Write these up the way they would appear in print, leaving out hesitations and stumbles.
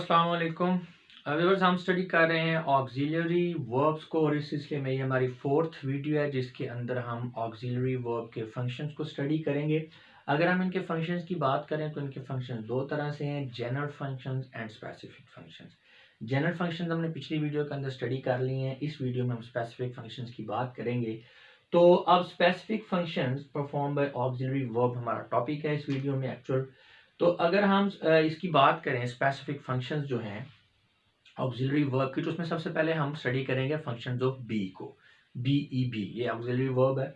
अस्सलाम वालेकुम। व्यूअर्स, हम स्टडी कर रहे हैं ऑक्सिलरी वर्ब्स को और इस सिलसिले में ये हमारी फोर्थ वीडियो है जिसके अंदर हम ऑक्सिलरी वर्ब के फंक्शंस को स्टडी करेंगे। अगर हम इनके फंक्शंस की बात करें तो इनके फंक्शंस दो तरह से हैं, general functions and specific functions. General functions हमने पिछली वीडियो के अंदर स्टडी कर लिए हैं, इस वीडियो में हम स्पेसिफिक फंक्शंस की बात करेंगे। तो अब specific functions perform by auxiliary verb हमारा टॉपिक है इस वीडियो में एक्चुअल। तो अगर हम इसकी बात करें स्पेसिफिक फंक्शंस जो हैं ऑक्सिलरी वर्ब की, तो उसमें सबसे पहले हम स्टडी करेंगे फंक्शंस ऑफ बी को। बी ये ऑक्सिलरी वर्ब है।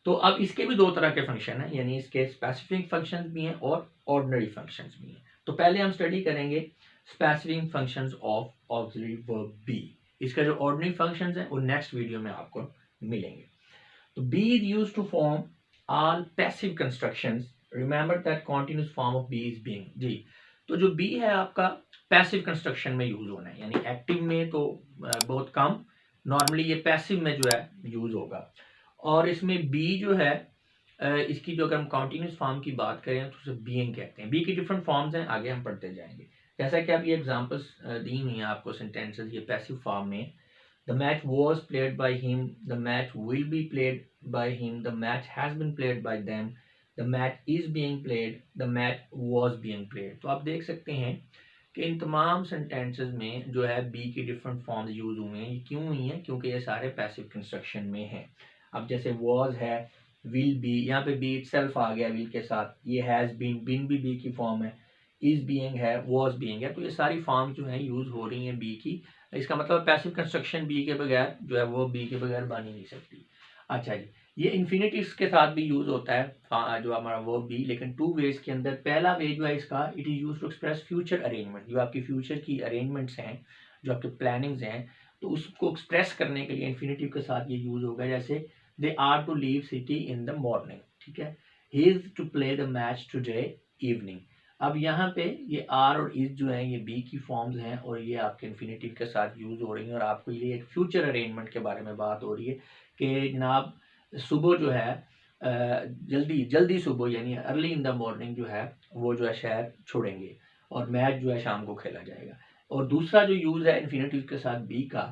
तो अब इसके भी दो तरह के फंक्शन हैं, यानी इसके स्पेसिफिक फंक्शंस भी हैं और ऑर्डिनरी फंक्शंस भी हैं। तो पहले हम स्टडी करेंगे specific functions of auxiliary verb B. इसका जो ऑर्डिनरी फंक्शंस हैं वो नेक्स्ट वीडियो में आपको मिलेंगे। तो be is used to form all passive constructions. Remember that continuous form of be is being. जी, तो जो बी है आपका पैसिव कंस्ट्रक्शन में यूज होना है, यानी एक्टिव में तो बहुत कम, नॉर्मली ये पैसिव में जो है यूज होगा। और इसमें बी जो है इसकी जो अगर हम कॉन्टिन्यूस फॉर्म की बात करें तो उसे बीइंग कहते हैं। बी की डिफरेंट फॉर्म्स हैं, आगे हम पढ़ते जाएंगे। जैसा कि आप ये एग्जांपल्स दी हुई हैं आपको सेंटेंसेस ये पैसिव फॉर्म में। The match was played by him. The match will be played by him. The match has been played by them. The match is being played. The match was being played. तो आप देख सकते हैं कि इन तमाम sentences में जो है बी की डिफरेंट फॉर्म्स यूज हुए हैं। ये क्यों हुई हैं? क्योंकि ये सारे पैसिव कंस्ट्रक्शन में हैं। अब जैसे was है, will be, यहाँ पे be itself आ गया will के साथ, ये has been भी be की फॉर्म है, is being है, was being है। तो ये सारी फॉर्म जो है यूज हो रही हैं बी की। इसका मतलब पैसिव कंस्ट्रक्शन बी के बगैर जो है वो बी के बगैर बन ही नहीं सकती। अच्छा जी, ये इन्फिनिटिव्स के साथ भी यूज होता है जो हमारा वो बी, लेकिन टू वेज के अंदर। पहला वे जो है इसका, it is use to express future arrangement. जो आपकी फ्यूचर की अरेंजमेंट्स हैं, जो आपके प्लानिंग्स हैं, तो उसको एक्सप्रेस करने के लिए इन्फिनिटिव के साथ ये यूज होगा। जैसे they are to leave city in the morning, ठीक है। He is to play the match today evening. अब यहाँ पे ये आर और इज जो है ये बी की फॉर्म्स हैं और ये आपके इन्फिनिटिव के साथ यूज हो रही हैं। और आपको ये एक फ्यूचर अरेंजमेंट के बारे में बात हो रही है कि जनाब सुबह जो है जल्दी जल्दी सुबह यानी अर्ली इन द मॉर्निंग जो है वो जो है शहर छोड़ेंगे और मैच जो है शाम को खेला जाएगा। और दूसरा जो यूज है इन्फिनिटिव के साथ बी का,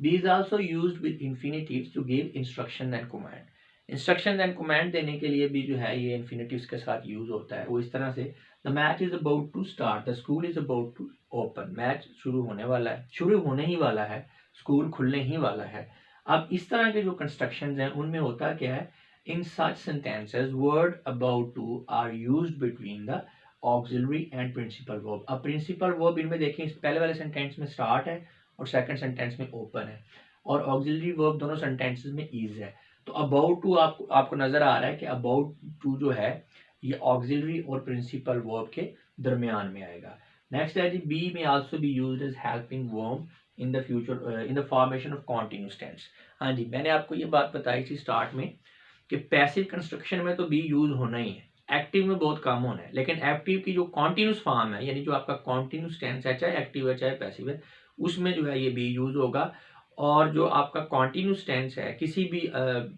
be is also used with infinitives to give instruction and command. Instruction and command देने के लिए भी जो है ये इन्फिनिटिव्स के साथ यूज होता है। वो इस तरह से, the match is about to start, the school is about to open. Match शुरू होने वाला है, शुरू होने ही वाला है, स्कूल खुलने ही वाला है। अब इस तरह के जो कंस्ट्रक्शंस हैं उनमें होता क्या है, in such sentences word about to are used between the auxiliary and principal verb. अब प्रिंसिपल वर्ब इनमें देखें, पहले वाले सेंटेंस में स्टार्ट है और सेकंड सेंटेंस में ओपन है, और ऑक्सिलरी वर्ब दोनों सेंटेंसेस में इज है। तो अबाउट टू आपको नजर आ रहा है कि अबाउट टू जो है ये ऑक्सिलरी और प्रिंसिपल वर्ब के दरमियान में आएगा। नेक्स्ट है जी, बी में also be used as helping verb in the future in the formation of continuous tense. हाँ जी, मैंने आपको ये बात बताई थी स्टार्ट में कि पैसिव कंस्ट्रक्शन में तो बी यूज होना ही है, एक्टिव में बहुत कम होना है। लेकिन एक्टिव की जो कॉन्टिन्यूस फॉर्म है, यानी जो आपका कॉन्टिन्यूस टेंस है, चाहे एक्टिव है चाहे पैसिव है, उसमें जो है ये बी यूज होगा। और जो आपका कॉन्टिन्यूस टेंस है, किसी भी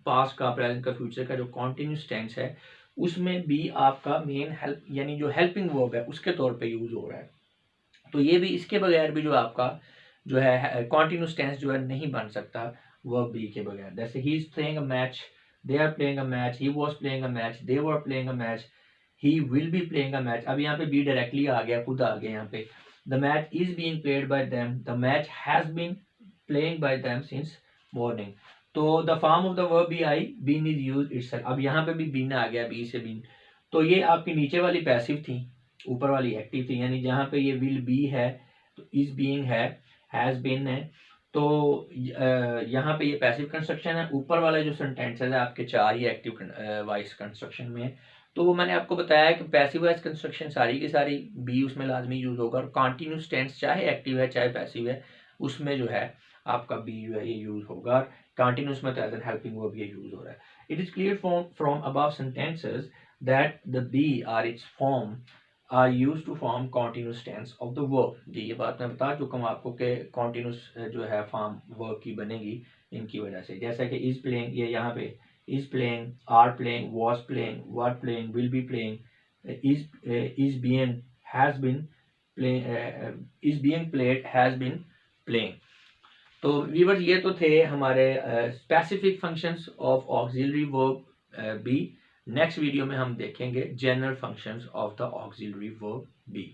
पास्ट का, प्रेजेंट का, फ्यूचर का जो कॉन्टिन्यूस टेंस है, उसमें भी आपका मेन हेल्प यानी जो हेल्पिंग वर्ब है उसके तौर पे यूज हो रहा है। तो ये भी, इसके बगैर भी जो आपका जो है कॉन्टिन्यूस टेंस जो है नहीं बन सकता वर्ब बी के बगैर। जैसे he is playing a match, they are playing a match, he was playing a match, they were playing a match, he will be playing a match. अब यहाँ पे बी डायरेक्टली आ गया, खुद आ गया यहाँ पे। The match is being played by them, the match has been playing by them since morning. तो the form of the verb be I, been is used itself. अब यहाँ पे भी बीन आ गया, बी से बीन। तो ये आपकी नीचे वाली पैसिव थी, ऊपर वाली एक्टिव थी। यानी जहाँ पे ये विल बी है तो इज बीइंग है, हैज बीन है। तो यहाँ पे ये पैसिव कंस्ट्रक्शन है। ऊपर वाला जो सेंटेंसेस है आपके चार ही एक्टिव वॉइस कंस्ट्रक्शन में है। तो वो मैंने आपको बताया कि पैसिव वॉइस कंस्ट्रक्शन सारी की सारी बी उसमें लाजमी यूज होगा, और कॉन्टिन्यूस टेंस चाहे एक्टिव है चाहे पैसिव है उसमें जो है आपका बी जो है ये यूज होगा। कॉन्टिन्यूस में तो एज एन हेल्पिंग वर्ब ये यूज हो रहा है। It is clear from above sentences that the be or its form are used to form continuous tense of the verb। ये बात मैं बता चुका हूँ आपको कि continuous जो है फॉर्म वर्ब की बनेगी इनकी वजह से। जैसा कि is playing, ये यहाँ पे is playing, are playing, was playing, were playing, will be playing, is being, has been, is being played has been playing. तो व्यूअर्स ये तो थे हमारे specific functions of auxiliary verb be. Next video में हम देखेंगे general functions of the auxiliary verb B.